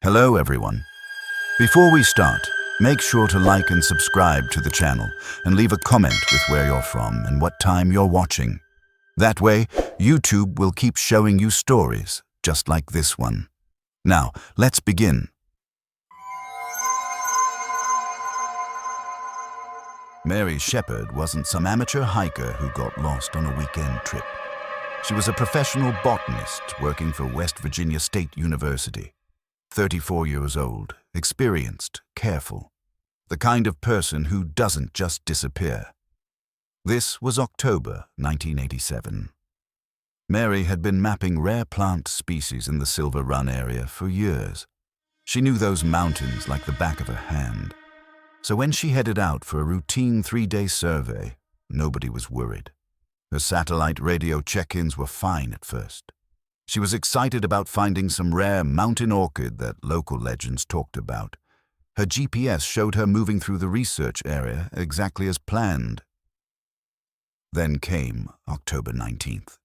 Hello everyone. Before we start, make sure to like and subscribe to the channel and leave a comment with where you're from and what time you're watching. That way, YouTube will keep showing you stories just like this one. Now, let's begin. Mary Shepherd wasn't some amateur hiker who got lost on a weekend trip. She was a professional botanist working for West Virginia State University. 34 years old, experienced, careful. The kind of person who doesn't just disappear. This was October 1987. Mary had been mapping rare plant species in the Silver Run area for years. She knew those mountains like the back of her hand. So when she headed out for a routine 3-day survey, nobody was worried. Her satellite radio check-ins were fine at first. She was excited about finding some rare mountain orchid that local legends talked about. Her GPS showed her moving through the research area exactly as planned. Then came October 19th.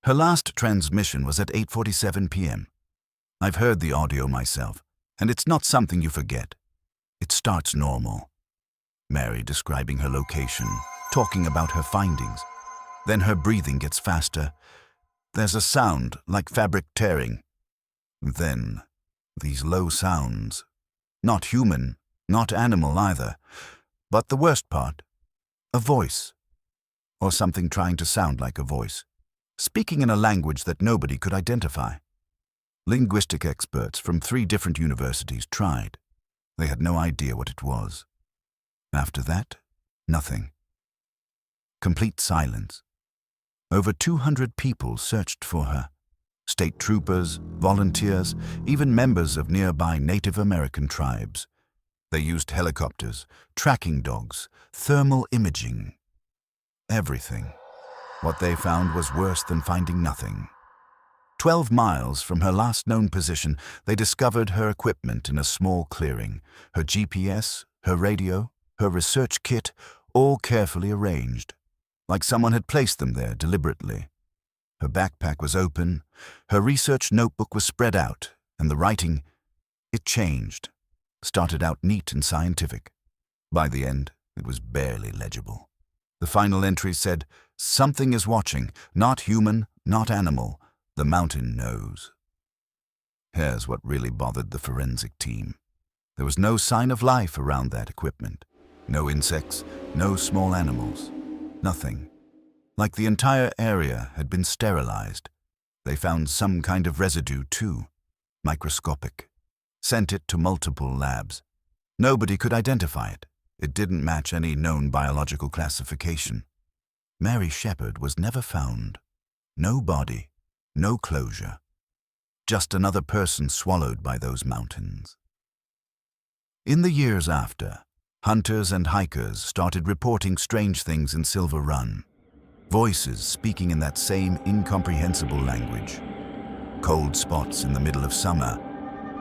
Her last transmission was at 8:47 p.m. I've heard the audio myself, and it's not something you forget. It starts normal. Mary describing her location, talking about her findings. Then her breathing gets faster. There's a sound like fabric tearing. Then, these low sounds. Not human, not animal either. But the worst part, a voice. Or something trying to sound like a voice. Speaking in a language that nobody could identify. Linguistic experts from 3 different universities tried. They had no idea what it was. After that, nothing. Complete silence. Over 200 people searched for her. State troopers, volunteers, even members of nearby Native American tribes. They used helicopters, tracking dogs, thermal imaging. Everything. What they found was worse than finding nothing. 12 miles from her last known position, they discovered her equipment in a small clearing. Her GPS, her radio, her research kit, all carefully arranged. Like someone had placed them there deliberately. Her backpack was open, her research notebook was spread out, and the writing, it changed. Started out neat and scientific. By the end, it was barely legible. The final entry said, "Something is watching, not human, not animal. The mountain knows." Here's what really bothered the forensic team. There was no sign of life around that equipment. No insects, no small animals. Nothing. Like the entire area had been sterilized. They found some kind of residue too. Microscopic. Sent it to multiple labs. Nobody could identify it. It didn't match any known biological classification. Mary Shepherd was never found. No body, no closure. Just another person swallowed by those mountains. In the years after, hunters and hikers started reporting strange things in Silver Run. Voices speaking in that same incomprehensible language. Cold spots in the middle of summer.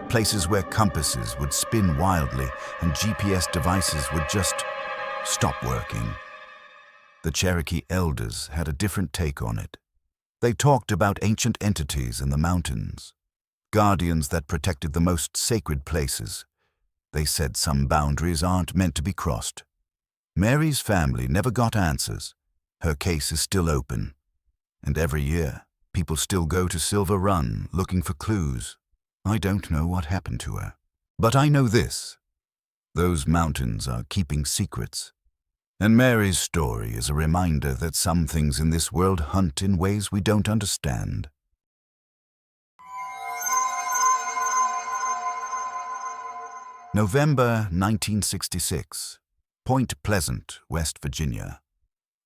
Places where compasses would spin wildly and GPS devices would just stop working. The Cherokee elders had a different take on it. They talked about ancient entities in the mountains. Guardians that protected the most sacred places. They said some boundaries aren't meant to be crossed. Mary's family never got answers. Her case is still open. And every year, people still go to Silver Run looking for clues. I don't know what happened to her. But I know this. Those mountains are keeping secrets. And Mary's story is a reminder that some things in this world hunt in ways we don't understand. November 1966, Point Pleasant, West Virginia.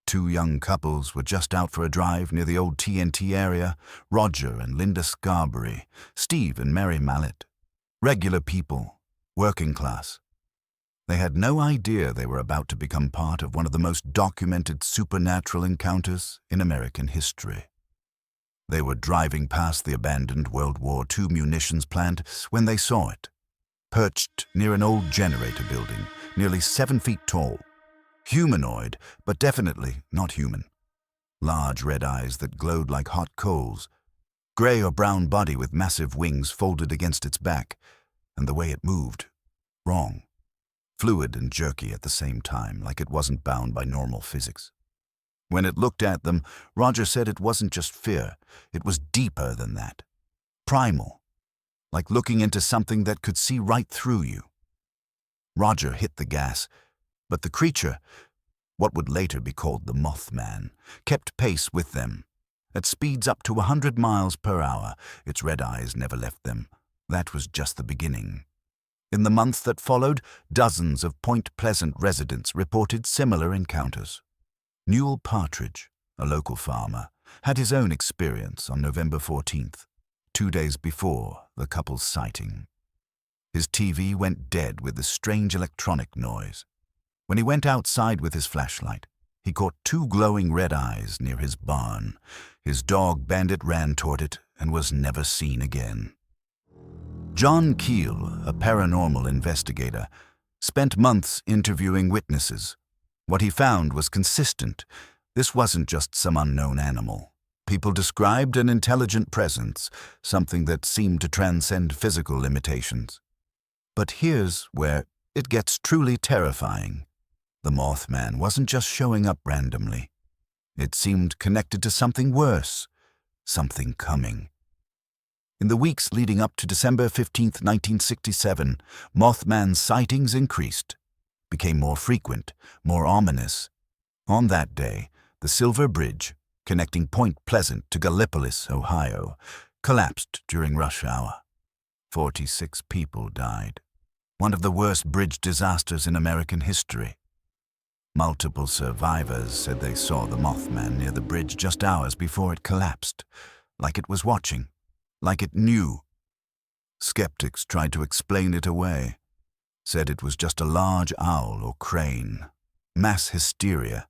2 young couples were just out for a drive near the old TNT area, Roger and Linda Scarberry, Steve and Mary Mallet. Regular people, working class. They had no idea they were about to become part of one of the most documented supernatural encounters in American history. They were driving past the abandoned World War II munitions plant when they saw it. Perched near an old generator building, nearly 7 feet tall. Humanoid, but definitely not human. Large red eyes that glowed like hot coals. Gray or brown body with massive wings folded against its back, and the way it moved, wrong. Fluid and jerky at the same time, like it wasn't bound by normal physics. When it looked at them, Roger said it wasn't just fear, it was deeper than that. Primal, like looking into something that could see right through you. Roger hit the gas, but the creature, what would later be called the Mothman, kept pace with them. At speeds up to 100 miles per hour, its red eyes never left them. That was just the beginning. In the months that followed, dozens of Point Pleasant residents reported similar encounters. Newell Partridge, a local farmer, had his own experience on November 14th, 2 days before the couple's sighting. His TV went dead with a strange electronic noise. When he went outside with his flashlight, he caught 2 glowing red eyes near his barn. His dog Bandit ran toward it and was never seen again. John Keel, a paranormal investigator, spent months interviewing witnesses. What he found was consistent. This wasn't just some unknown animal. People described an intelligent presence, something that seemed to transcend physical limitations. But here's where it gets truly terrifying. The Mothman wasn't just showing up randomly. It seemed connected to something worse, something coming. In the weeks leading up to December 15, 1967, Mothman sightings increased, became more frequent, more ominous. On that day, the Silver Bridge, connecting Point Pleasant to Gallipolis, Ohio, collapsed during rush hour. 46 people died. One of the worst bridge disasters in American history. Multiple survivors said they saw the Mothman near the bridge just hours before it collapsed, like it was watching, like it knew. Skeptics tried to explain it away, said it was just a large owl or crane, mass hysteria.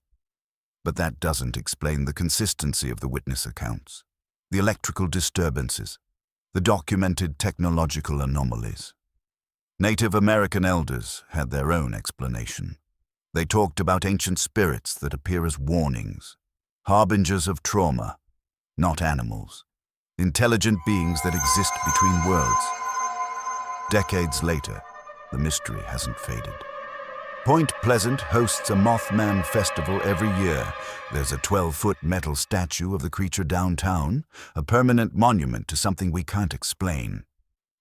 But that doesn't explain the consistency of the witness accounts, the electrical disturbances, the documented technological anomalies. Native American elders had their own explanation. They talked about ancient spirits that appear as warnings, harbingers of trauma, not animals, intelligent beings that exist between worlds. Decades later, the mystery hasn't faded. Point Pleasant hosts a Mothman festival every year. There's a 12-foot metal statue of the creature downtown, a permanent monument to something we can't explain.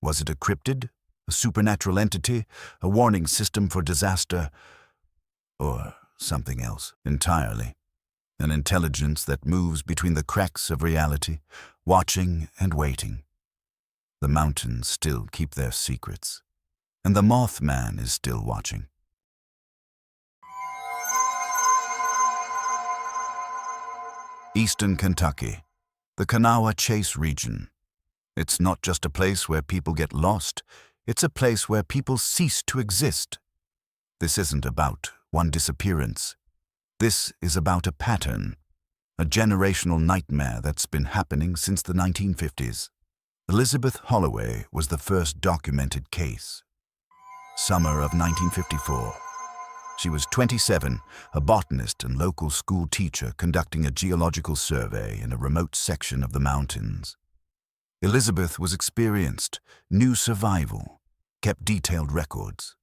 Was it a cryptid, a supernatural entity, a warning system for disaster, or something else entirely? An intelligence that moves between the cracks of reality, watching and waiting. The mountains still keep their secrets, and the Mothman is still watching. Eastern Kentucky, the Kanawha Chase region. It's not just a place where people get lost, it's a place where people cease to exist. This isn't about one disappearance. This is about a pattern, a generational nightmare that's been happening since the 1950s. Elizabeth Holloway was the first documented case. Summer of 1954. She was 27, a botanist and local school teacher conducting a geological survey in a remote section of the mountains. Elizabeth was experienced, knew survival, kept detailed records.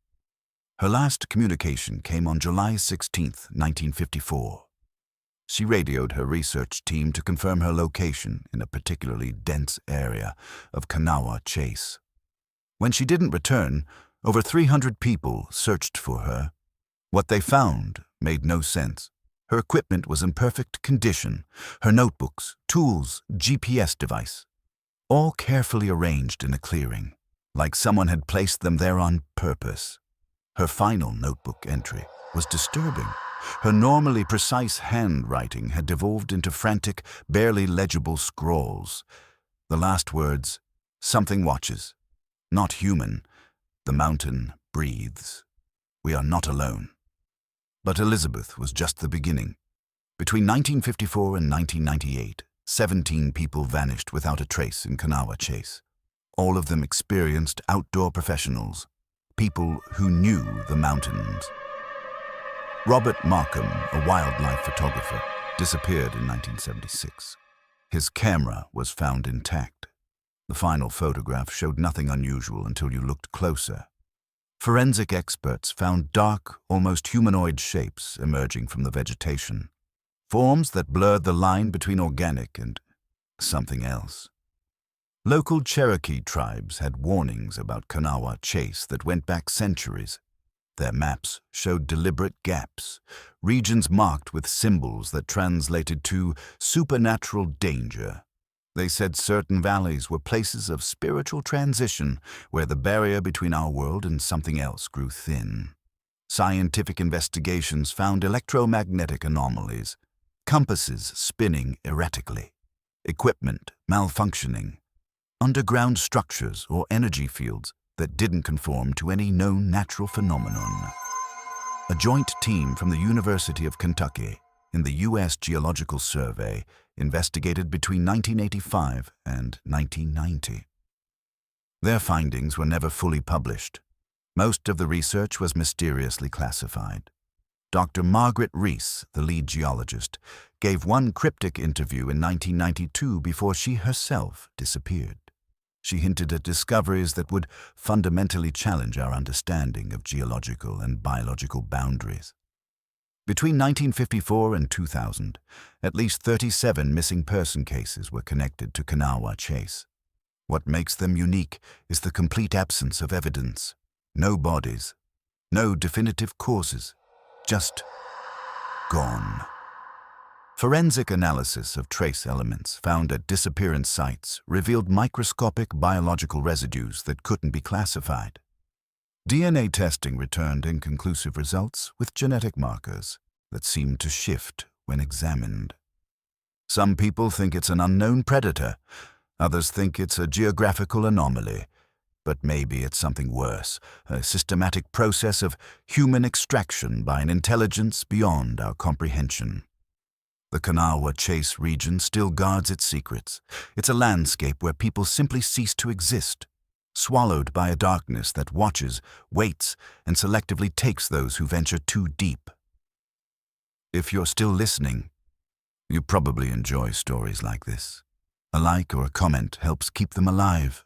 Her last communication came on July 16, 1954. She radioed her research team to confirm her location in a particularly dense area of Kanawha Chase. When she didn't return, over 300 people searched for her. What they found made no sense. Her equipment was in perfect condition, her notebooks, tools, GPS device, all carefully arranged in a clearing, like someone had placed them there on purpose. Her final notebook entry was disturbing. Her normally precise handwriting had devolved into frantic, barely legible scrawls. The last words, "Something watches. Not human. The mountain breathes. We are not alone." But Elizabeth was just the beginning. Between 1954 and 1998, 17 people vanished without a trace in Kanawha Chase. All of them experienced outdoor professionals, people who knew the mountains. Robert Markham, a wildlife photographer, disappeared in 1976. His camera was found intact. The final photograph showed nothing unusual until you looked closer. Forensic experts found dark, almost humanoid shapes emerging from the vegetation, forms that blurred the line between organic and something else. Local Cherokee tribes had warnings about Kanawha Chase that went back centuries. Their maps showed deliberate gaps, regions marked with symbols that translated to supernatural danger. They said certain valleys were places of spiritual transition where the barrier between our world and something else grew thin. Scientific investigations found electromagnetic anomalies, compasses spinning erratically, equipment malfunctioning, underground structures or energy fields that didn't conform to any known natural phenomenon. A joint team from the University of Kentucky and the U.S. Geological Survey investigated between 1985 and 1990. Their findings were never fully published. Most of the research was mysteriously classified. Dr. Margaret Reese, the lead geologist, gave one cryptic interview in 1992 before she herself disappeared. She hinted at discoveries that would fundamentally challenge our understanding of geological and biological boundaries. Between 1954 and 2000, at least 37 missing person cases were connected to Kanawha Chase. What makes them unique is the complete absence of evidence. No bodies, no definitive causes, just gone. Forensic analysis of trace elements found at disappearance sites revealed microscopic biological residues that couldn't be classified. DNA testing returned inconclusive results with genetic markers that seemed to shift when examined. Some people think it's an unknown predator, others think it's a geographical anomaly, but maybe it's something worse, a systematic process of human extraction by an intelligence beyond our comprehension. The Kanawha Chase region still guards its secrets. It's a landscape where people simply cease to exist, swallowed by a darkness that watches, waits, and selectively takes those who venture too deep. If you're still listening, you probably enjoy stories like this. A like or a comment helps keep them alive.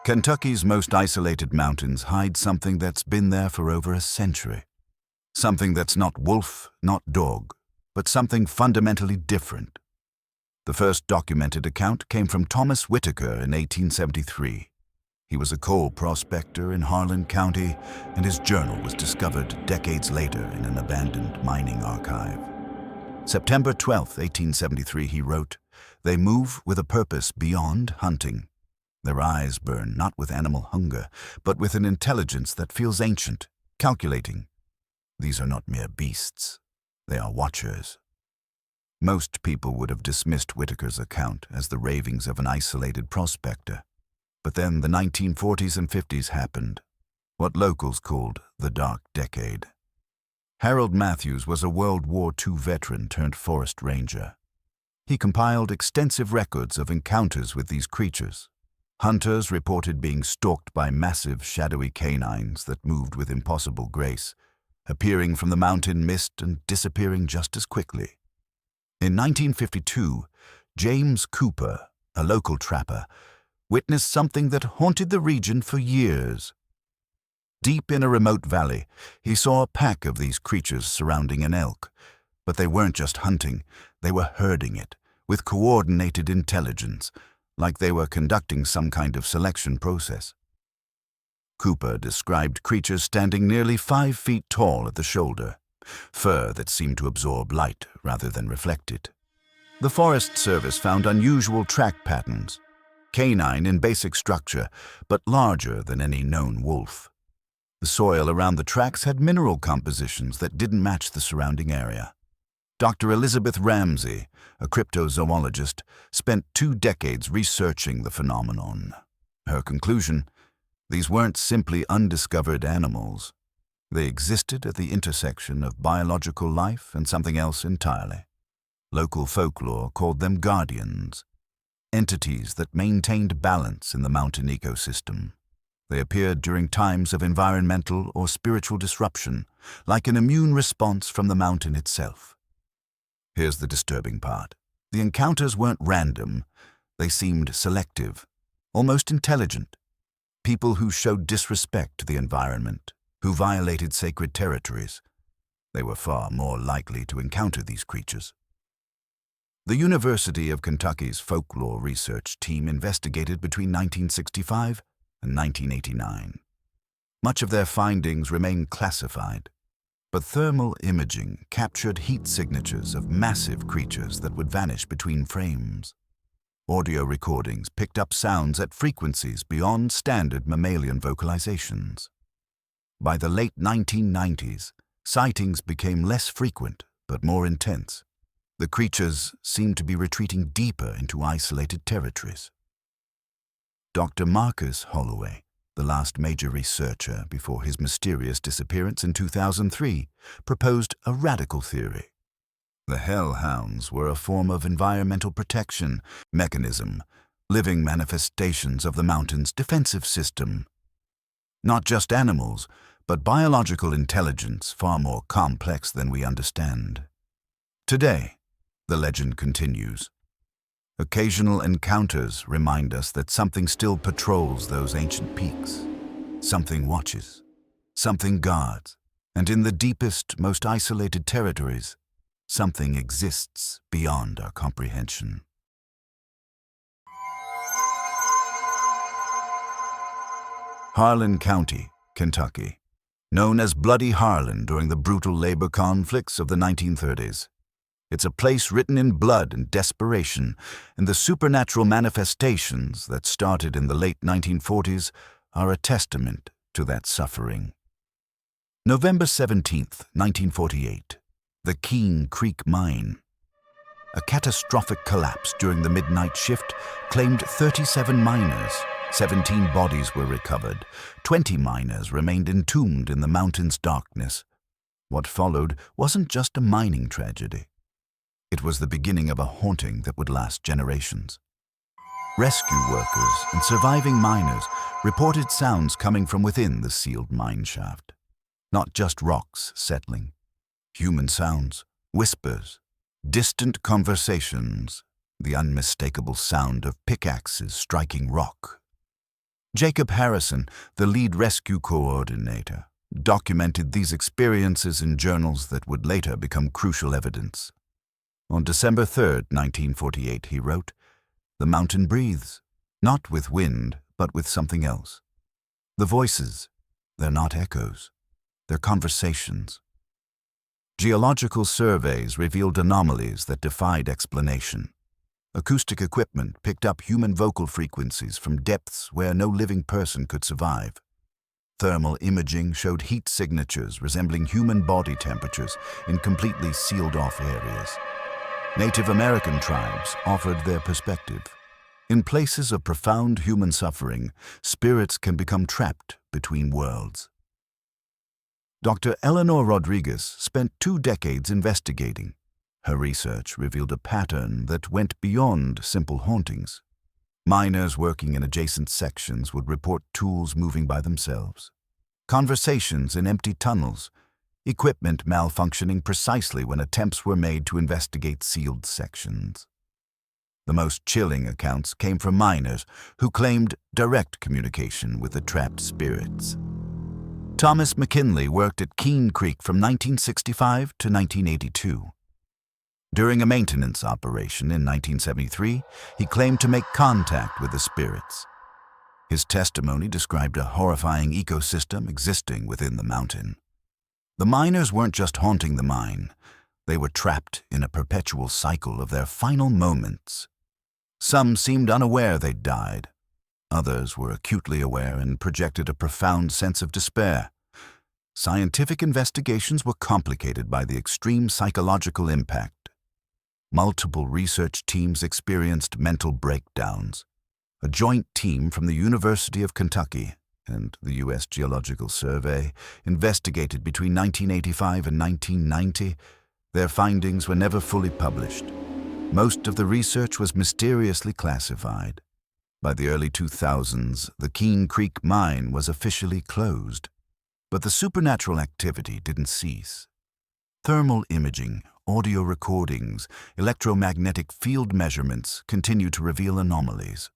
Kentucky's most isolated mountains hide something that's been there for over a century. Something that's not wolf, not dog, but something fundamentally different. The first documented account came from Thomas Whitaker in 1873. He was a coal prospector in Harlan County, and his journal was discovered decades later in an abandoned mining archive. September 12, 1873, he wrote, "They move with a purpose beyond hunting. Their eyes burn not with animal hunger, but with an intelligence that feels ancient, calculating. These are not mere beasts. They are watchers." Most people would have dismissed Whitaker's account as the ravings of an isolated prospector. But then the 1940s and 50s happened, what locals called the Dark Decade. Harold Matthews was a World War II veteran turned forest ranger. He compiled extensive records of encounters with these creatures. Hunters reported being stalked by massive, shadowy canines that moved with impossible grace, appearing from the mountain mist and disappearing just as quickly. In 1952, James Cooper, a local trapper, witnessed something that haunted the region for years. Deep in a remote valley, he saw a pack of these creatures surrounding an elk. But they weren't just hunting, they were herding it, with coordinated intelligence, like they were conducting some kind of selection process. Cooper described creatures standing nearly 5 feet tall at the shoulder, fur that seemed to absorb light rather than reflect it. The Forest Service found unusual track patterns, canine in basic structure, but larger than any known wolf. The soil around the tracks had mineral compositions that didn't match the surrounding area. Dr. Elizabeth Ramsey, a cryptozoologist, spent 2 decades researching the phenomenon. Her conclusion: these weren't simply undiscovered animals. They existed at the intersection of biological life and something else entirely. Local folklore called them guardians, entities that maintained balance in the mountain ecosystem. They appeared during times of environmental or spiritual disruption, like an immune response from the mountain itself. Here's the disturbing part. The encounters weren't random. They seemed selective, almost intelligent. People who showed disrespect to the environment, who violated sacred territories. They were far more likely to encounter these creatures. The University of Kentucky's folklore research team investigated between 1965 and 1989. Much of their findings remain classified, but thermal imaging captured heat signatures of massive creatures that would vanish between frames. Audio recordings picked up sounds at frequencies beyond standard mammalian vocalizations. By the late 1990s, sightings became less frequent but more intense. The creatures seemed to be retreating deeper into isolated territories. Dr. Marcus Holloway, the last major researcher before his mysterious disappearance in 2003, proposed a radical theory. The hellhounds were a form of environmental protection mechanism, living manifestations of the mountain's defensive system. Not just animals, but biological intelligence far more complex than we understand. Today, the legend continues. Occasional encounters remind us that something still patrols those ancient peaks. Something watches, something guards, and in the deepest, most isolated territories, something exists beyond our comprehension. Harlan County, Kentucky, known as Bloody Harlan during the brutal labor conflicts of the 1930s. It's a place written in blood and desperation, and the supernatural manifestations that started in the late 1940s are a testament to that suffering. November 17, 1948, the Keene Creek Mine. A catastrophic collapse during the midnight shift claimed 37 miners. 17 bodies were recovered. 20 miners remained entombed in the mountain's darkness. What followed wasn't just a mining tragedy. It was the beginning of a haunting that would last generations. Rescue workers and surviving miners reported sounds coming from within the sealed mine shaft. Not just rocks settling. Human sounds, whispers, distant conversations, the unmistakable sound of pickaxes striking rock. Jacob Harrison, the lead rescue coordinator, documented these experiences in journals that would later become crucial evidence. On December 3, 1948, he wrote, "The mountain breathes, not with wind, but with something else. The voices, they're not echoes, they're conversations." Geological surveys revealed anomalies that defied explanation. Acoustic equipment picked up human vocal frequencies from depths where no living person could survive. Thermal imaging showed heat signatures resembling human body temperatures in completely sealed-off areas. Native American tribes offered their perspective. In places of profound human suffering, spirits can become trapped between worlds. Dr. Eleanor Rodriguez spent 2 decades investigating. Her research revealed a pattern that went beyond simple hauntings. Miners working in adjacent sections would report tools moving by themselves, conversations in empty tunnels, equipment malfunctioning precisely when attempts were made to investigate sealed sections. The most chilling accounts came from miners who claimed direct communication with the trapped spirits. Thomas McKinley worked at Keene Creek from 1965 to 1982. During a maintenance operation in 1973, he claimed to make contact with the spirits. His testimony described a horrifying ecosystem existing within the mountain. The miners weren't just haunting the mine. They were trapped in a perpetual cycle of their final moments. Some seemed unaware they'd died. Others were acutely aware and projected a profound sense of despair. Scientific investigations were complicated by the extreme psychological impact. Multiple research teams experienced mental breakdowns. A joint team from the University of Kentucky and the U.S. Geological Survey investigated between 1985 and 1990. Their findings were never fully published. Most of the research was mysteriously classified. By the early 2000s, the Keene Creek mine was officially closed, but the supernatural activity didn't cease. Thermal imaging, audio recordings, electromagnetic field measurements continue to reveal anomalies.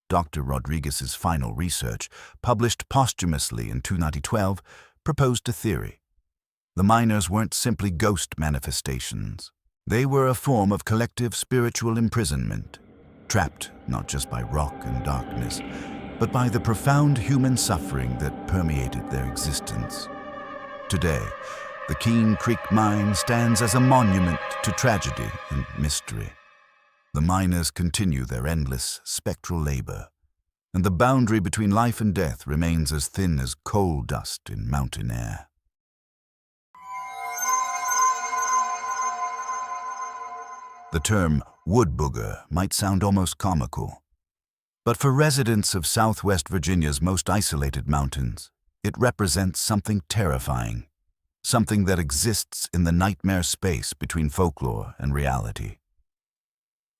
Dr. Rodriguez's final research, published posthumously in 2012, proposed a theory. The miners weren't simply ghost manifestations. They were a form of collective spiritual imprisonment, trapped not just by rock and darkness, but by the profound human suffering that permeated their existence. Today, the Keene Creek mine stands as a monument to tragedy and mystery. The miners continue their endless, spectral labor, and the boundary between life and death remains as thin as coal dust in mountain air. The term wood booger might sound almost comical, but for residents of Southwest Virginia's most isolated mountains, it represents something terrifying, something that exists in the nightmare space between folklore and reality.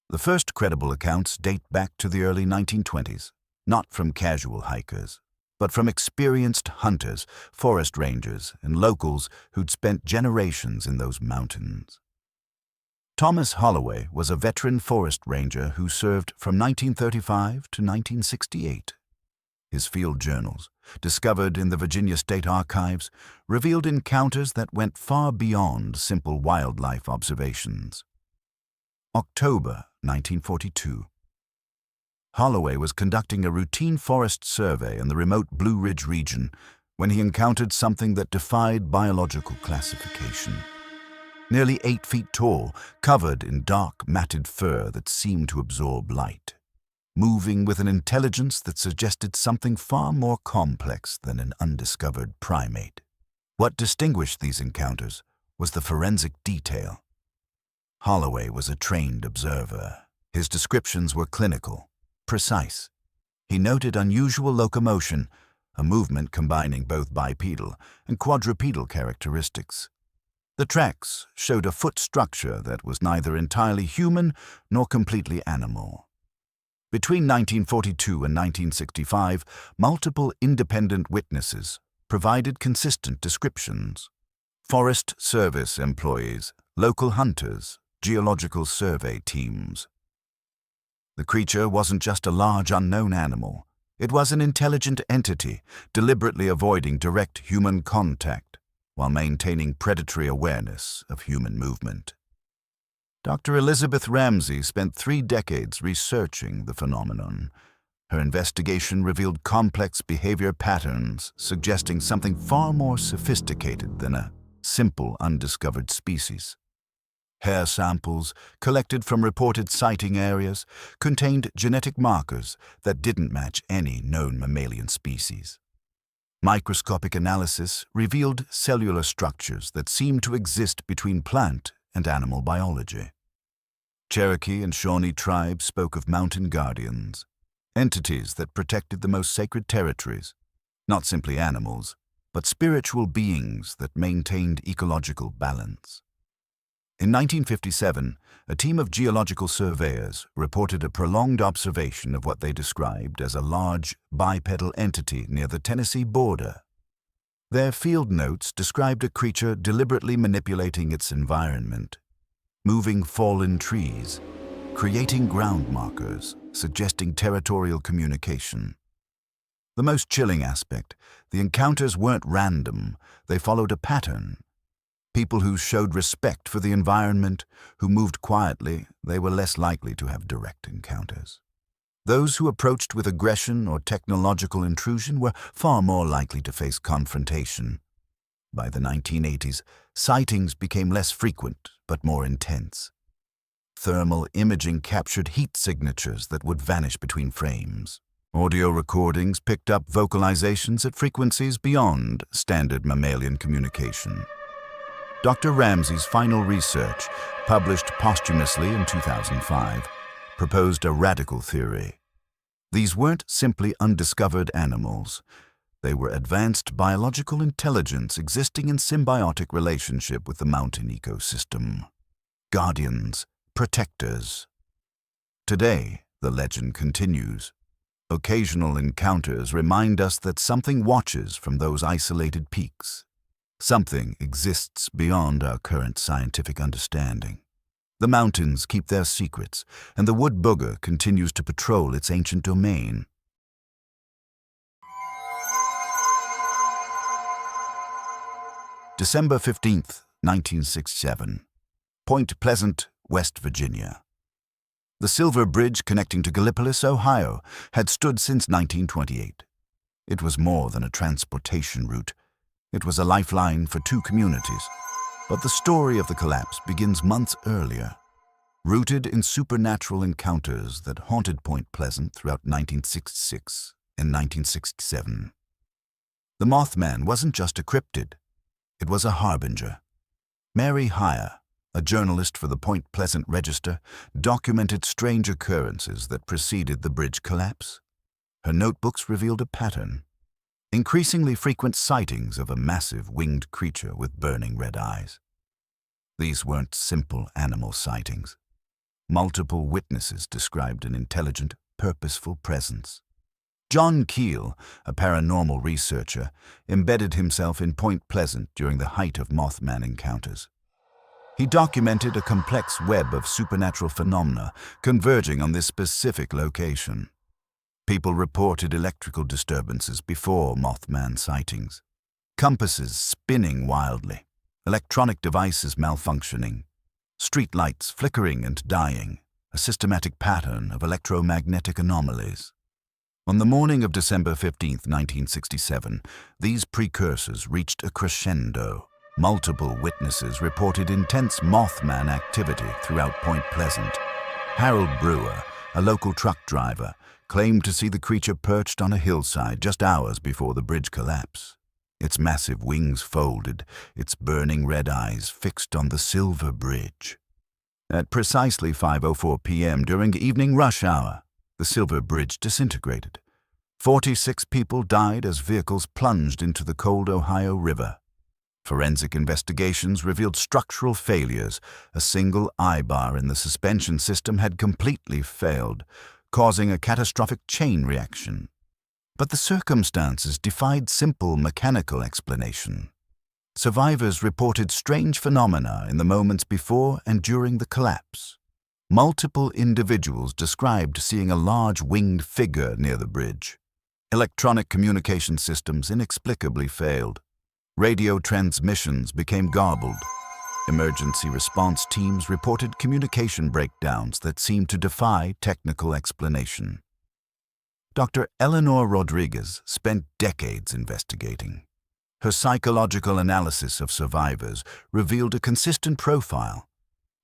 The first credible accounts date back to the early 1920s, not from casual hikers, but from experienced hunters, forest rangers, and locals who'd spent generations in those mountains. Thomas Holloway was a veteran forest ranger who served from 1935 to 1968. His field journals, discovered in the Virginia State Archives, revealed encounters that went far beyond simple wildlife observations. October 1942. Holloway was conducting a routine forest survey in the remote Blue Ridge region when he encountered something that defied biological classification. Nearly 8 feet tall, covered in dark, matted fur that seemed to absorb light, moving with an intelligence that suggested something far more complex than an undiscovered primate. What distinguished these encounters was the forensic detail. Holloway was a trained observer. His descriptions were clinical, precise. He noted unusual locomotion, a movement combining both bipedal and quadrupedal characteristics. The tracks showed a foot structure that was neither entirely human nor completely animal. Between 1942 and 1965, multiple independent witnesses provided consistent descriptions. Forest Service employees, local hunters, geological survey teams. The creature wasn't just a large unknown animal. It was an intelligent entity, deliberately avoiding direct human contact, while maintaining predatory awareness of human movement. Dr. Elizabeth Ramsey spent 3 decades researching the phenomenon. Her investigation revealed complex behavior patterns suggesting something far more sophisticated than a simple undiscovered species. Hair samples, collected from reported sighting areas, contained genetic markers that didn't match any known mammalian species. Microscopic analysis revealed cellular structures that seemed to exist between plant and animal biology. Cherokee and Shawnee tribes spoke of mountain guardians, entities that protected the most sacred territories, not simply animals, but spiritual beings that maintained ecological balance. In 1957, a team of geological surveyors reported a prolonged observation of what they described as a large, bipedal entity near the Tennessee border. Their field notes described a creature deliberately manipulating its environment, moving fallen trees, creating ground markers, suggesting territorial communication. The most chilling aspect, the encounters weren't random, they followed a pattern. People who showed respect for the environment, who moved quietly, they were less likely to have direct encounters. Those who approached with aggression or technological intrusion were far more likely to face confrontation. By the 1980s, sightings became less frequent but more intense. Thermal imaging captured heat signatures that would vanish between frames. Audio recordings picked up vocalizations at frequencies beyond standard mammalian communication. Dr. Ramsey's final research, published posthumously in 2005, proposed a radical theory. These weren't simply undiscovered animals. They were advanced biological intelligence existing in symbiotic relationship with the mountain ecosystem. Guardians, protectors. Today, The legend continues. Occasional encounters remind us that something watches from those isolated peaks. Something exists beyond our current scientific understanding. The mountains keep their secrets, and the wood booger continues to patrol its ancient domain. December 15th, 1967. Point Pleasant, West Virginia. The Silver Bridge connecting to Gallipolis, Ohio, had stood since 1928. It was more than a transportation route. It was a lifeline for two communities. But the story of the collapse begins months earlier. Rooted in supernatural encounters that haunted Point Pleasant throughout 1966 and 1967. The Mothman wasn't just a cryptid. It was a harbinger. Mary Heyer, a journalist for the Point Pleasant Register, documented strange occurrences that preceded the bridge collapse. Her notebooks revealed a pattern. Increasingly frequent sightings of a massive winged creature with burning red eyes. These weren't simple animal sightings. Multiple witnesses described an intelligent, purposeful presence. John Keel, a paranormal researcher, embedded himself in Point Pleasant during the height of Mothman encounters. He documented a complex web of supernatural phenomena converging on this specific location. People reported electrical disturbances before Mothman sightings. Compasses spinning wildly, electronic devices malfunctioning, street lights flickering and dying, a systematic pattern of electromagnetic anomalies. On the morning of December 15, 1967, these precursors reached a crescendo. Multiple witnesses reported intense Mothman activity throughout Point Pleasant. Harold Brewer, a local truck driver, claimed to see the creature perched on a hillside just hours before the bridge collapse. Its massive wings folded, its burning red eyes fixed on the Silver Bridge. At precisely 5:04 p.m. during evening rush hour, the Silver Bridge disintegrated. 46 people died as vehicles plunged into the cold Ohio River. Forensic investigations revealed structural failures. A single eye bar in the suspension system had completely failed, causing a catastrophic chain reaction. But the circumstances defied simple mechanical explanation. Survivors reported strange phenomena in the moments before and during the collapse. Multiple individuals described seeing a large winged figure near the bridge. Electronic communication systems inexplicably failed. Radio transmissions became garbled. Emergency response teams reported communication breakdowns that seemed to defy technical explanation. Dr. Eleanor Rodriguez spent decades investigating. Her psychological analysis of survivors revealed a consistent profile,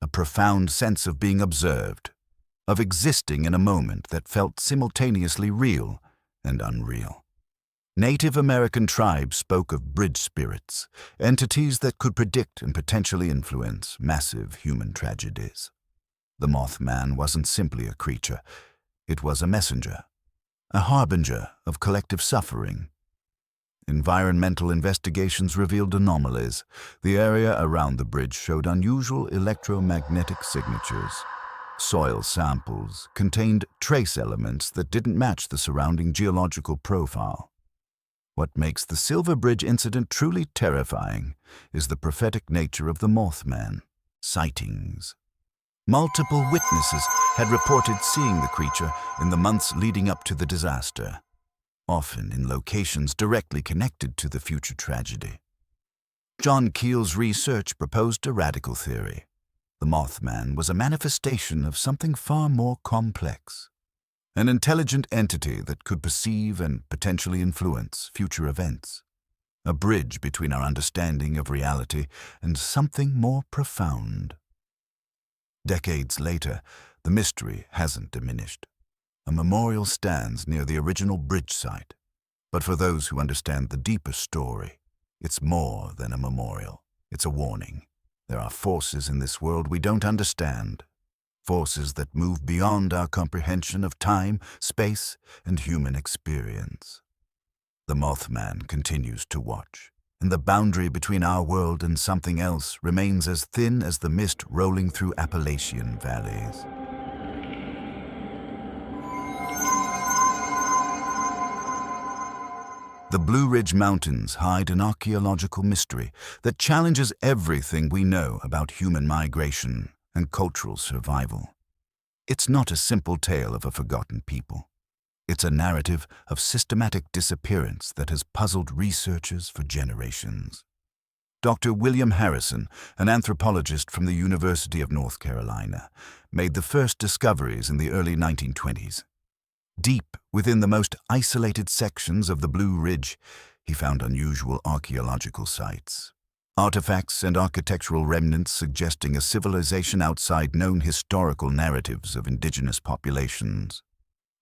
a profound sense of being observed, of existing in a moment that felt simultaneously real and unreal. Native American tribes spoke of bridge spirits, entities that could predict and potentially influence massive human tragedies. The Mothman wasn't simply a creature, it was a messenger, a harbinger of collective suffering. Environmental investigations revealed anomalies. The area around the bridge showed unusual electromagnetic signatures. Soil samples contained trace elements that didn't match the surrounding geological profile. What makes the Silver Bridge incident truly terrifying is the prophetic nature of the Mothman sightings. Multiple witnesses had reported seeing the creature in the months leading up to the disaster, often in locations directly connected to the future tragedy. John Keel's research proposed a radical theory. The Mothman was a manifestation of something far more complex, an intelligent entity that could perceive and potentially influence future events, a bridge between our understanding of reality and something more profound. Decades later, the mystery hasn't diminished. A memorial stands near the original bridge site. But for those who understand the deeper story, it's more than a memorial. It's a warning. There are forces in this world we don't understand. Forces that move beyond our comprehension of time, space, and human experience. The Mothman continues to watch, and the boundary between our world and something else remains as thin as the mist rolling through Appalachian valleys. The Blue Ridge Mountains hide an archaeological mystery that challenges everything we know about human migration and cultural survival. It's not a simple tale of a forgotten people. It's a narrative of systematic disappearance that has puzzled researchers for generations. Dr. William Harrison, an anthropologist from the University of North Carolina, made the first discoveries in the early 1920s. Deep within the most isolated sections of the Blue Ridge, he found unusual archaeological sites. Artifacts and architectural remnants suggesting a civilization outside known historical narratives of indigenous populations.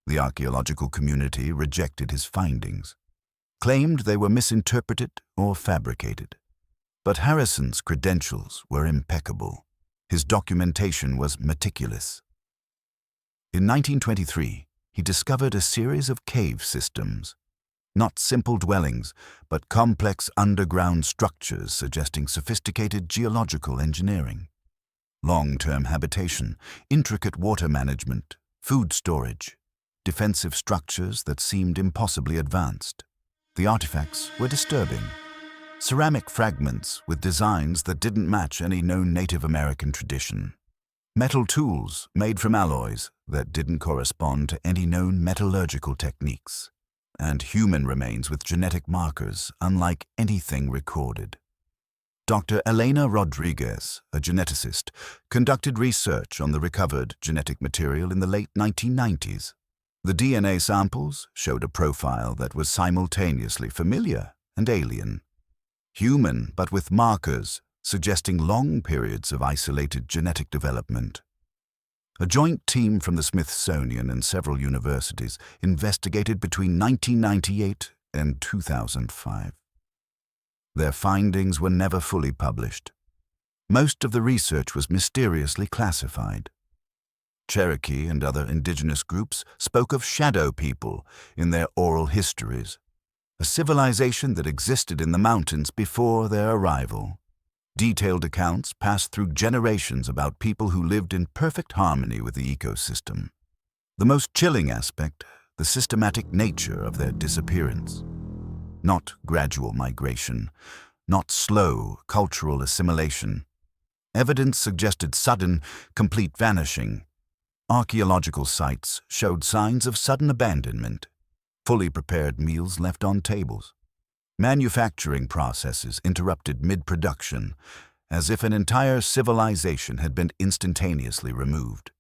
The archaeological community rejected his findings, claimed they were misinterpreted or fabricated. But Harrison's credentials were impeccable. His documentation was meticulous. In 1923, he discovered a series of cave systems, not simple dwellings, but complex underground structures suggesting sophisticated geological engineering. Long-term habitation, intricate water management, food storage, defensive structures that seemed impossibly advanced. The artifacts were disturbing. Ceramic fragments with designs that didn't match any known Native American tradition. Metal tools made from alloys that didn't correspond to any known metallurgical techniques. And human remains with genetic markers unlike anything recorded. Dr. Elena Rodriguez, a geneticist, conducted research on the recovered genetic material in the late 1990s. The DNA samples showed a profile that was simultaneously familiar and alien. Human, but with markers suggesting long periods of isolated genetic development. A joint team from the Smithsonian and several universities investigated between 1998 and 2005. Their findings were never fully published. Most of the research was mysteriously classified. Cherokee and other indigenous groups spoke of shadow people in their oral histories, a civilization that existed in the mountains before their arrival. Detailed accounts passed through generations about people who lived in perfect harmony with the ecosystem. The most chilling aspect, the systematic nature of their disappearance. Not gradual migration, not slow cultural assimilation. Evidence suggested sudden, complete vanishing. Archaeological sites showed signs of sudden abandonment, fully prepared meals left on tables. Manufacturing processes interrupted mid-production, as if an entire civilization had been instantaneously removed.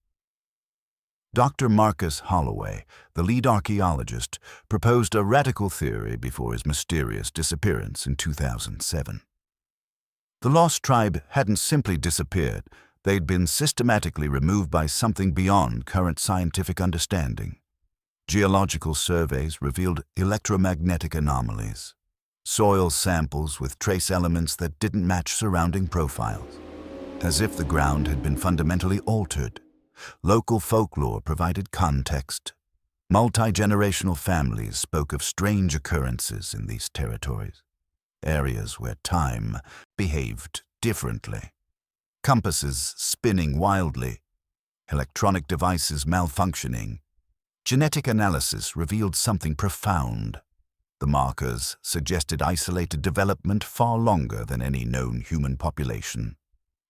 Dr. Marcus Holloway, the lead archaeologist, proposed a radical theory before his mysterious disappearance in 2007. The lost tribe hadn't simply disappeared, they'd been systematically removed by something beyond current scientific understanding. Geological surveys revealed electromagnetic anomalies, soil samples with trace elements that didn't match surrounding profiles. As if the ground had been fundamentally altered, local folklore provided context. Multi-generational families spoke of strange occurrences in these territories, areas where time behaved differently. Compasses spinning wildly, electronic devices malfunctioning. Genetic analysis revealed something profound. The markers suggested isolated development far longer than any known human population.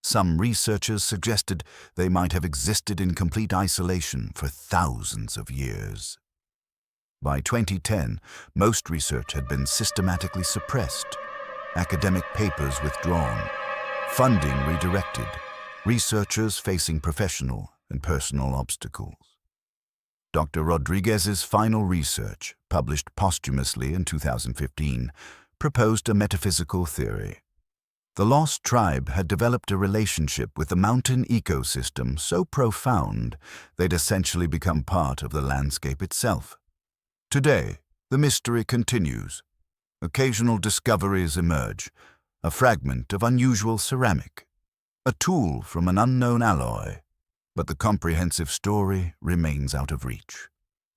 Some researchers suggested they might have existed in complete isolation for thousands of years. By 2010, most research had been systematically suppressed, academic papers withdrawn, funding redirected, researchers facing professional and personal obstacles. Dr. Rodriguez's final research, published posthumously in 2015, proposed a metaphysical theory. The lost tribe had developed a relationship with the mountain ecosystem so profound they'd essentially become part of the landscape itself. Today, the mystery continues. Occasional discoveries emerge, a fragment of unusual ceramic, a tool from an unknown alloy, but the comprehensive story remains out of reach.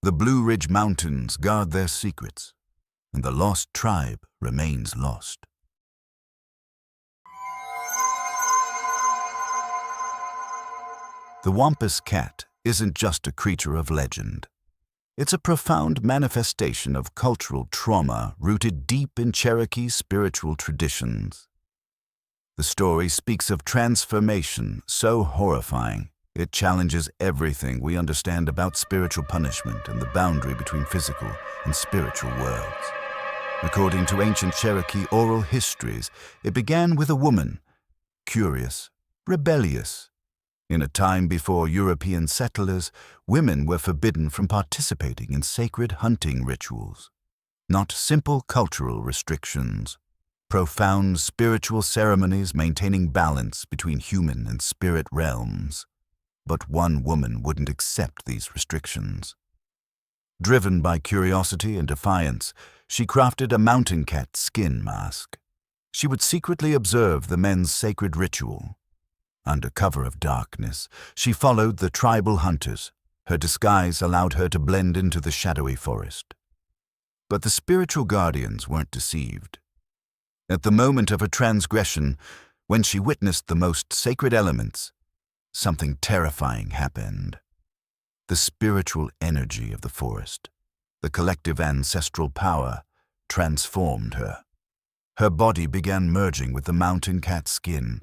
The Blue Ridge Mountains guard their secrets, and the lost tribe remains lost. The Wampus cat isn't just a creature of legend. It's a profound manifestation of cultural trauma rooted deep in Cherokee spiritual traditions. The story speaks of transformation so horrifying, it challenges everything we understand about spiritual punishment and the boundary between physical and spiritual worlds. According to ancient Cherokee oral histories, it began with a woman, curious, rebellious. In a time before European settlers, women were forbidden from participating in sacred hunting rituals. Not simple cultural restrictions, profound spiritual ceremonies maintaining balance between human and spirit realms. But one woman wouldn't accept these restrictions. Driven by curiosity and defiance, she crafted a mountain cat skin mask. She would secretly observe the men's sacred ritual. Under cover of darkness, she followed the tribal hunters. Her disguise allowed her to blend into the shadowy forest. But the spiritual guardians weren't deceived. At the moment of her transgression, when she witnessed the most sacred elements, something terrifying happened. The spiritual energy of the forest, the collective ancestral power, transformed her. Her body began merging with the mountain cat skin,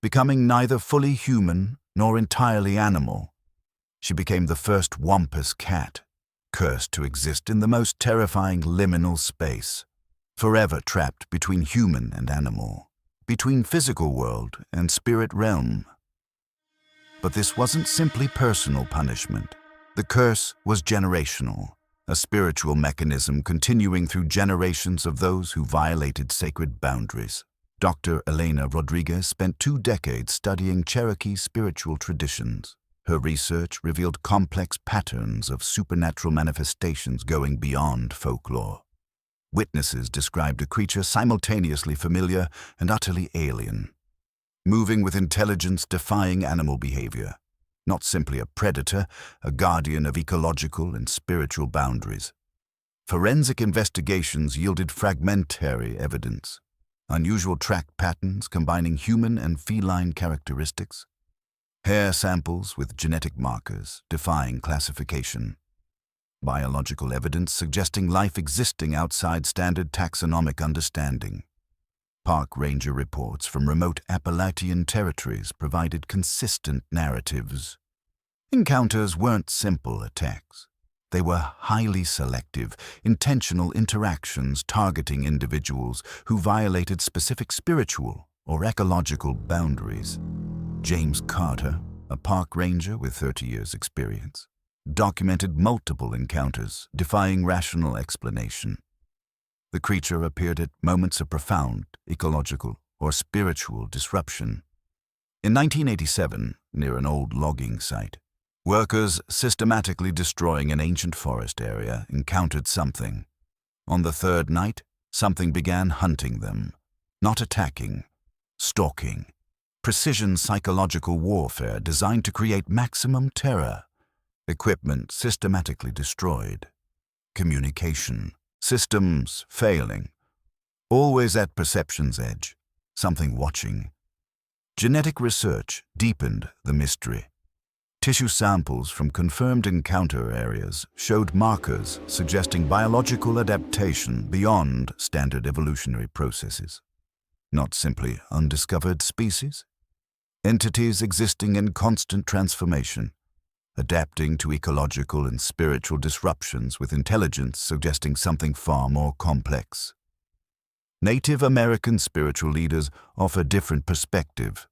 becoming neither fully human nor entirely animal. She became the first wampus cat, cursed to exist in the most terrifying liminal space, forever trapped between human and animal, between physical world and spirit realm. But this wasn't simply personal punishment. The curse was generational, a spiritual mechanism continuing through generations of those who violated sacred boundaries. Dr. Elena Rodriguez spent 2 decades studying Cherokee spiritual traditions. Her research revealed complex patterns of supernatural manifestations going beyond folklore. Witnesses described a creature simultaneously familiar and utterly alien, moving with intelligence defying animal behavior, not simply a predator, a guardian of ecological and spiritual boundaries. Forensic investigations yielded fragmentary evidence, unusual track patterns combining human and feline characteristics, hair samples with genetic markers defying classification, biological evidence suggesting life existing outside standard taxonomic understanding. Park ranger reports from remote Appalachian territories provided consistent narratives. Encounters weren't simple attacks. They were highly selective, intentional interactions targeting individuals who violated specific spiritual or ecological boundaries. James Carter, a park ranger with 30 years' experience, documented multiple encounters defying rational explanation. The creature appeared at moments of profound ecological or spiritual disruption. In 1987, near an old logging site, workers systematically destroying an ancient forest area encountered something. On the 3rd night, something began hunting them, not attacking, stalking. Precision psychological warfare designed to create maximum terror. Equipment systematically destroyed. Communication systems failing. Always at perception's edge, something watching. Genetic research deepened the mystery. Tissue samples from confirmed encounter areas showed markers suggesting biological adaptation beyond standard evolutionary processes. Not simply undiscovered species. Entities existing in constant transformation, adapting to ecological and spiritual disruptions with intelligence suggesting something far more complex. Native American spiritual leaders offer different perspective.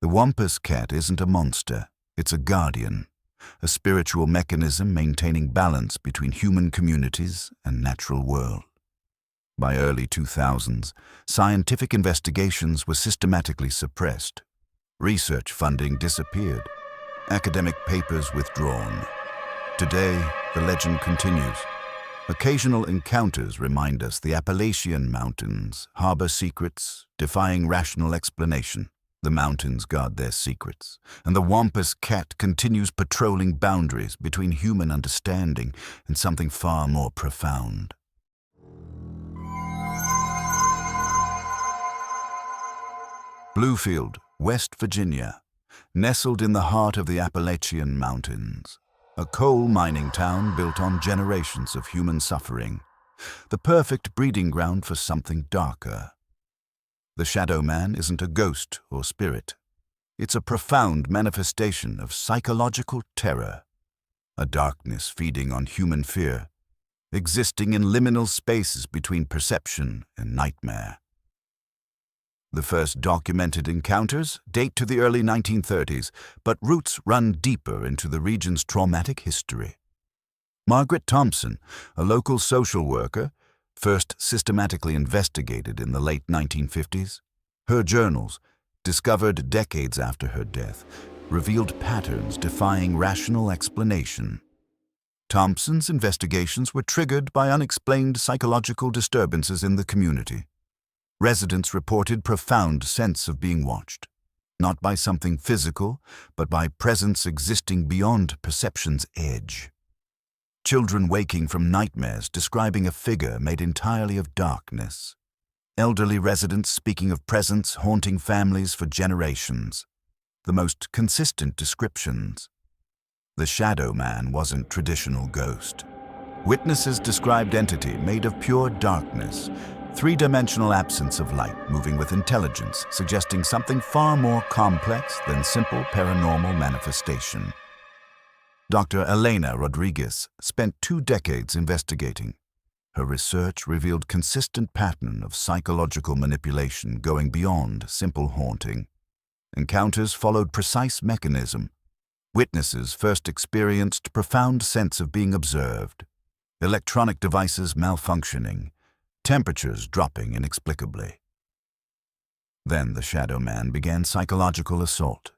The wampus cat isn't a monster, it's a guardian, a spiritual mechanism maintaining balance between human communities and natural world. By early 2000s, scientific investigations were systematically suppressed. Research funding disappeared. Academic papers withdrawn. Today, the legend continues. Occasional encounters remind us the Appalachian Mountains harbor secrets defying rational explanation. The mountains guard their secrets, and the wampus cat continues patrolling boundaries between human understanding and something far more profound. Bluefield, West Virginia, nestled in the heart of the Appalachian Mountains. a coal mining town built on generations of human suffering, the perfect breeding ground for something darker. The Shadow Man isn't a ghost or spirit. It's a profound manifestation of psychological terror, a darkness feeding on human fear, existing in liminal spaces between perception and nightmare. The first documented encounters date to the early 1930s, but roots run deeper into the region's traumatic history. Margaret Thompson, a local social worker, first systematically investigated in the late 1950s. Her journals, discovered decades after her death, revealed patterns defying rational explanation. Thompson's investigations were triggered by unexplained psychological disturbances in the community. Residents reported profound sense of being watched, not by something physical, but by presence existing beyond perception's edge. Children waking from nightmares describing a figure made entirely of darkness. Elderly residents speaking of presence haunting families for generations. The most consistent descriptions. The Shadow Man wasn't traditional ghost. Witnesses described entity made of pure darkness, three-dimensional absence of light moving with intelligence, suggesting something far more complex than simple paranormal manifestation. Dr. Elena Rodriguez spent 2 decades investigating. Her research revealed consistent pattern of psychological manipulation going beyond simple haunting. Encounters followed precise mechanism. Witnesses first experienced profound sense of being observed. Electronic devices malfunctioning. Temperatures dropping inexplicably. Then the Shadow Man began psychological assault.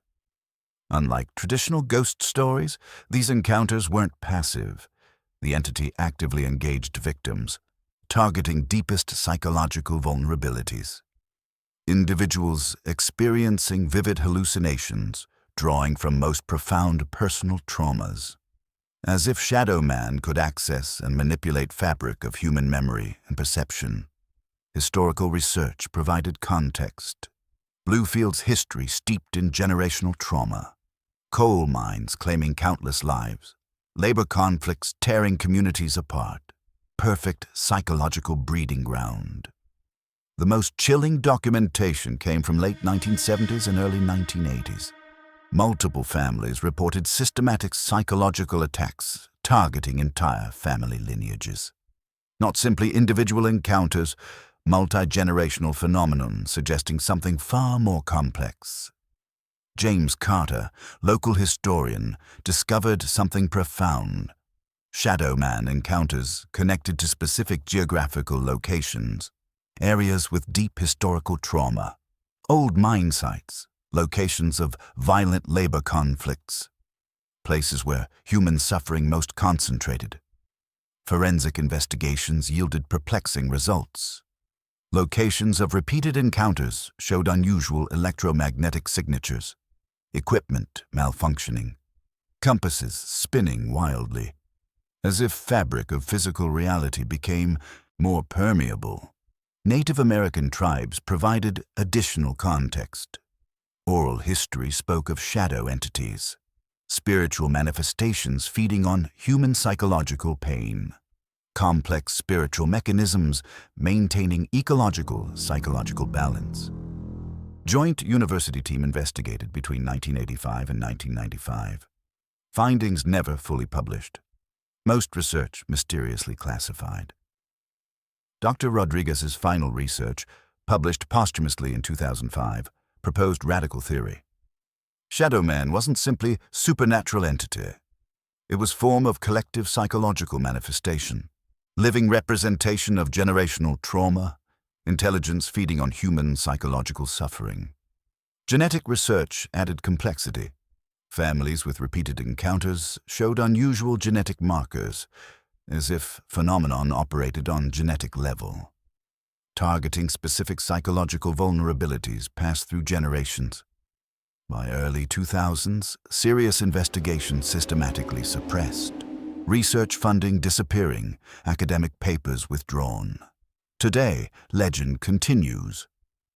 Unlike traditional ghost stories, these encounters weren't passive. The entity actively engaged victims, targeting deepest psychological vulnerabilities. Individuals experiencing vivid hallucinations, drawing from most profound personal traumas. As if Shadow Man could access and manipulate fabric of human memory and perception. Historical research provided context. Bluefield's history steeped in generational trauma. Coal mines claiming countless lives. Labor conflicts tearing communities apart. Perfect psychological breeding ground. The most chilling documentation came from late 1970s and early 1980s. Multiple families reported systematic psychological attacks targeting entire family lineages. Not simply individual encounters, multi-generational phenomenon suggesting something far more complex. James Carter, local historian, discovered something profound. Shadow Man encounters connected to specific geographical locations, areas with deep historical trauma, old mine sites, locations of violent labor conflicts, places where human suffering most concentrated. Forensic investigations yielded perplexing results. Locations of repeated encounters showed unusual electromagnetic signatures, equipment malfunctioning, compasses spinning wildly, as if fabric of physical reality became more permeable. Native American tribes provided additional context. Oral history spoke of shadow entities, spiritual manifestations feeding on human psychological pain, complex spiritual mechanisms maintaining ecological-psychological balance. Joint university team investigated between 1985 and 1995. Findings never fully published. Most research mysteriously classified. Dr. Rodriguez's final research, published posthumously in 2005, proposed radical theory. Shadow Man wasn't simply supernatural entity. It was form of collective psychological manifestation, living representation of generational trauma, intelligence feeding on human psychological suffering. Genetic research added complexity. Families with repeated encounters showed unusual genetic markers, as if phenomenon operated on genetic level. Targeting specific psychological vulnerabilities passed through generations. By early 2000s, serious investigation systematically suppressed. Research funding disappearing, academic papers withdrawn. Today, legend continues.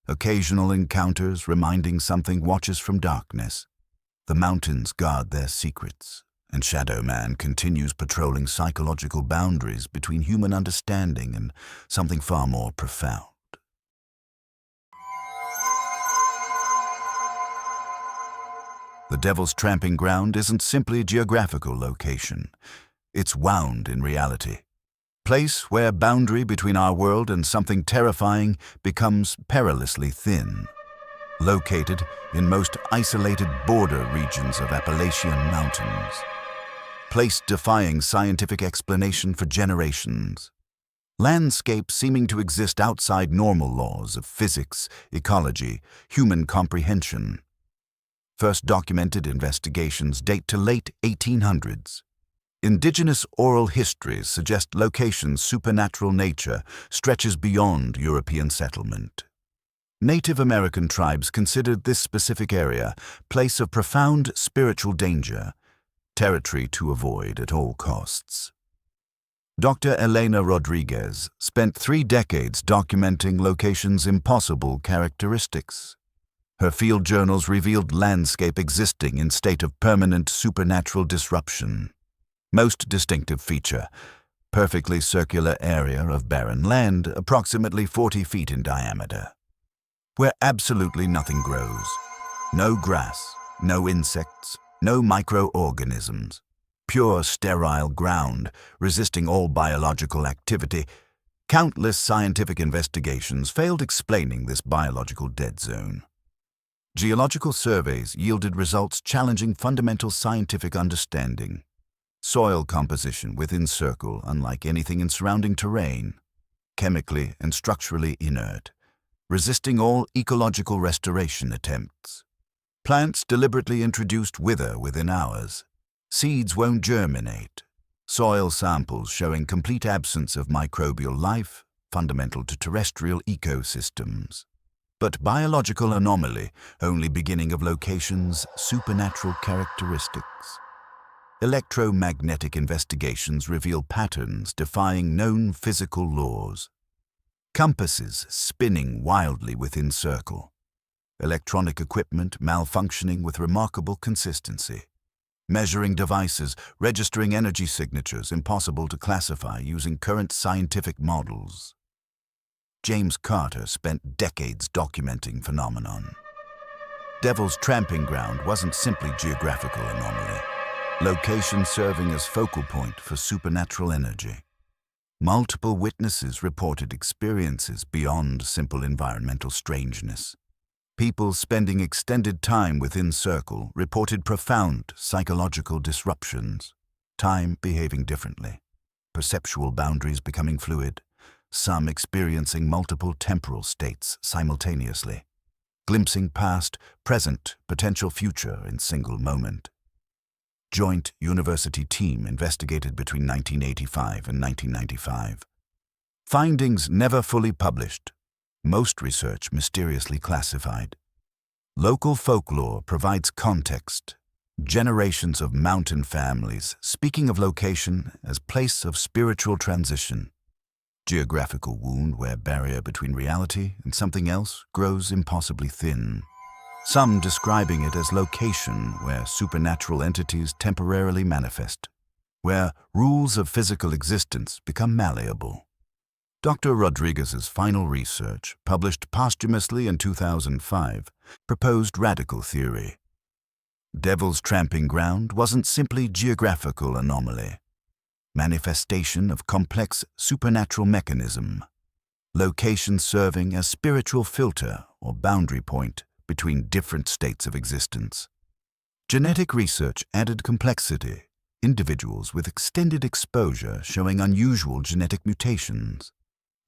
Occasional encounters reminding something watches from darkness. The mountains guard their secrets, and Shadow Man continues patrolling psychological boundaries between human understanding and something far more profound. The Devil's Tramping Ground isn't simply a geographical location. It's wound in reality. Place where boundary between our world and something terrifying becomes perilously thin. Located in most isolated border regions of Appalachian Mountains. Place defying scientific explanation for generations. Landscape seeming to exist outside normal laws of physics, ecology, human comprehension. First documented investigations date to late 1800s. Indigenous oral histories suggest location's supernatural nature stretches beyond European settlement. Native American tribes considered this specific area place of profound spiritual danger, territory to avoid at all costs. Dr. Elena Rodriguez spent 3 decades documenting location's impossible characteristics. Her field journals revealed landscape existing in state of permanent supernatural disruption. Most distinctive feature, perfectly circular area of barren land approximately 40 feet in diameter, where absolutely nothing grows. No grass, no insects, no microorganisms. Pure sterile ground, resisting all biological activity. Countless scientific investigations failed explaining this biological dead zone. Geological surveys yielded results challenging fundamental scientific understanding. Soil composition within circle unlike anything in surrounding terrain. Chemically and structurally inert, resisting all ecological restoration attempts. Plants deliberately introduced wither within hours. Seeds won't germinate. Soil samples showing complete absence of microbial life, fundamental to terrestrial ecosystems. But biological anomaly, only beginning of location's supernatural characteristics. Electromagnetic investigations reveal patterns defying known physical laws. Compasses spinning wildly within circle. Electronic equipment malfunctioning with remarkable consistency. Measuring devices registering energy signatures impossible to classify using current scientific models. James Carter spent decades documenting phenomenon. Devil's Tramping Ground wasn't simply geographical anomaly. Location serving as focal point for supernatural energy. Multiple witnesses reported experiences beyond simple environmental strangeness. People spending extended time within circle reported profound psychological disruptions, time behaving differently, perceptual boundaries becoming fluid, some experiencing multiple temporal states simultaneously, glimpsing past, present, potential future in single moment. Joint university team investigated between 1985 and 1995. Findings never fully published. Most research mysteriously classified. Local folklore provides context. Generations of mountain families speaking of location as place of spiritual transition. Geographical wound where barrier between reality and something else grows impossibly thin. Some describing it as location where supernatural entities temporarily manifest, where rules of physical existence become malleable. Dr. Rodriguez's final research, published posthumously in 2005, proposed radical theory. Devil's Tramping Ground wasn't simply geographical anomaly, manifestation of complex supernatural mechanism, location serving as spiritual filter or boundary point between different states of existence. Genetic research added complexity, individuals with extended exposure showing unusual genetic mutations,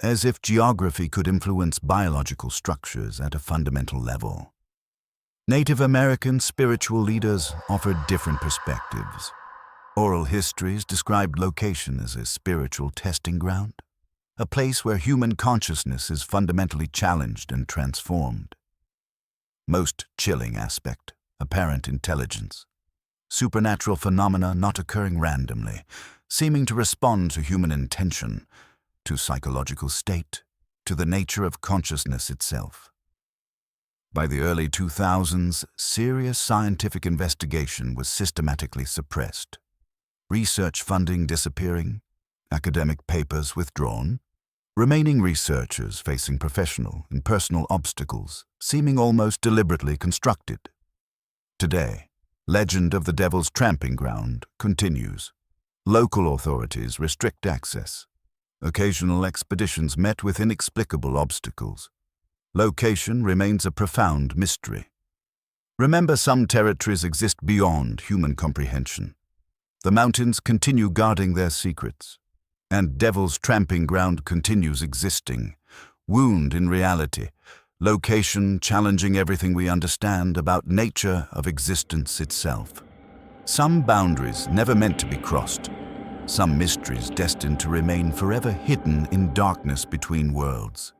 as if geography could influence biological structures at a fundamental level. Native American spiritual leaders offered different perspectives. Oral histories described location as a spiritual testing ground, a place where human consciousness is fundamentally challenged and transformed. Most chilling aspect, apparent intelligence. Supernatural phenomena not occurring randomly, seeming to respond to human intention, to psychological state, to the nature of consciousness itself. By the early 2000s, serious scientific investigation was systematically suppressed. research funding disappearing, academic papers withdrawn, remaining researchers facing professional and personal obstacles, seeming almost deliberately constructed. Today, legend of the Devil's Tramping Ground continues. Local authorities restrict access. Occasional expeditions met with inexplicable obstacles. Location remains a profound mystery. Remember, some territories exist beyond human comprehension. The mountains continue guarding their secrets, and Devil's Tramping Ground continues existing, wound in reality, location challenging everything we understand about nature of existence itself. Some boundaries never meant to be crossed, some mysteries destined to remain forever hidden in darkness between worlds.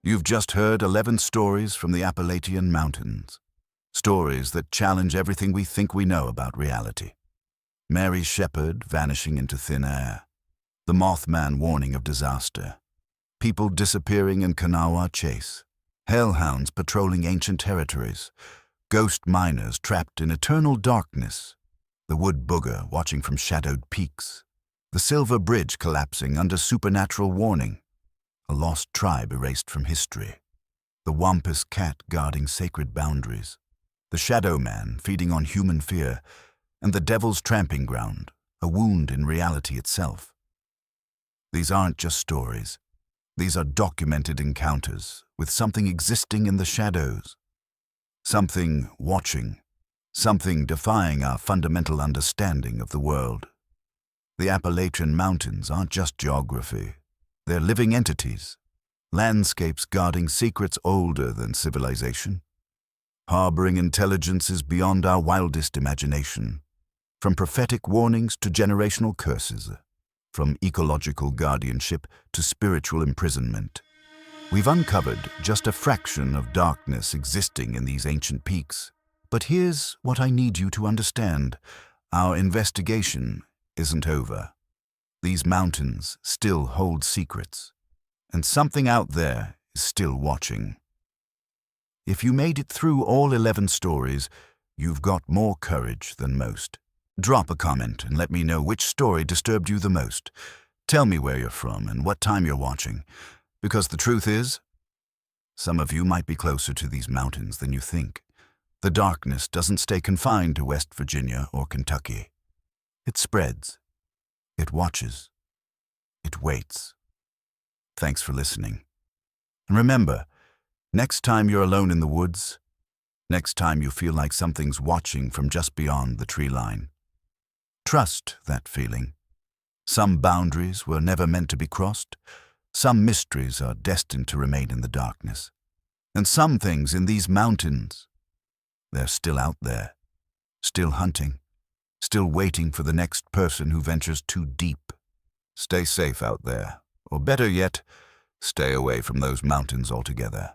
You've just heard 11 stories from the Appalachian Mountains. Stories that challenge everything we think we know about reality. Mary Shepherd vanishing into thin air. The Mothman warning of disaster. People disappearing in Kanawha Chase. Hellhounds patrolling ancient territories. Ghost miners trapped in eternal darkness. The Wood Booger watching from shadowed peaks. The Silver Bridge collapsing under supernatural warning. A lost tribe erased from history. The Wampus Cat guarding sacred boundaries. The Shadow Man feeding on human fear. And the Devil's Tramping Ground, a wound in reality itself. These aren't just stories. These are documented encounters with something existing in the shadows. Something watching. Something defying our fundamental understanding of the world. The Appalachian Mountains aren't just geography. They're living entities, landscapes guarding secrets older than civilization, harboring intelligences beyond our wildest imagination, from prophetic warnings to generational curses, from ecological guardianship to spiritual imprisonment. We've uncovered just a fraction of darkness existing in these ancient peaks. But here's what I need you to understand. Our investigation isn't over. These mountains still hold secrets, and something out there is still watching. If you made it through all 11 stories, you've got more courage than most. Drop a comment and let me know which story disturbed you the most. Tell me where you're from and what time you're watching, because the truth is, some of you might be closer to these mountains than you think. The darkness doesn't stay confined to West Virginia or Kentucky. It spreads. It watches. It waits. Thanks for listening. And remember, next time you're alone in the woods, next time you feel like something's watching from just beyond the tree line, trust that feeling. Some boundaries were never meant to be crossed. Some mysteries are destined to remain in the darkness. And some things in these mountains, they're still out there, still hunting, still waiting for the next person who ventures too deep. Stay safe out there, or better yet, stay away from those mountains altogether.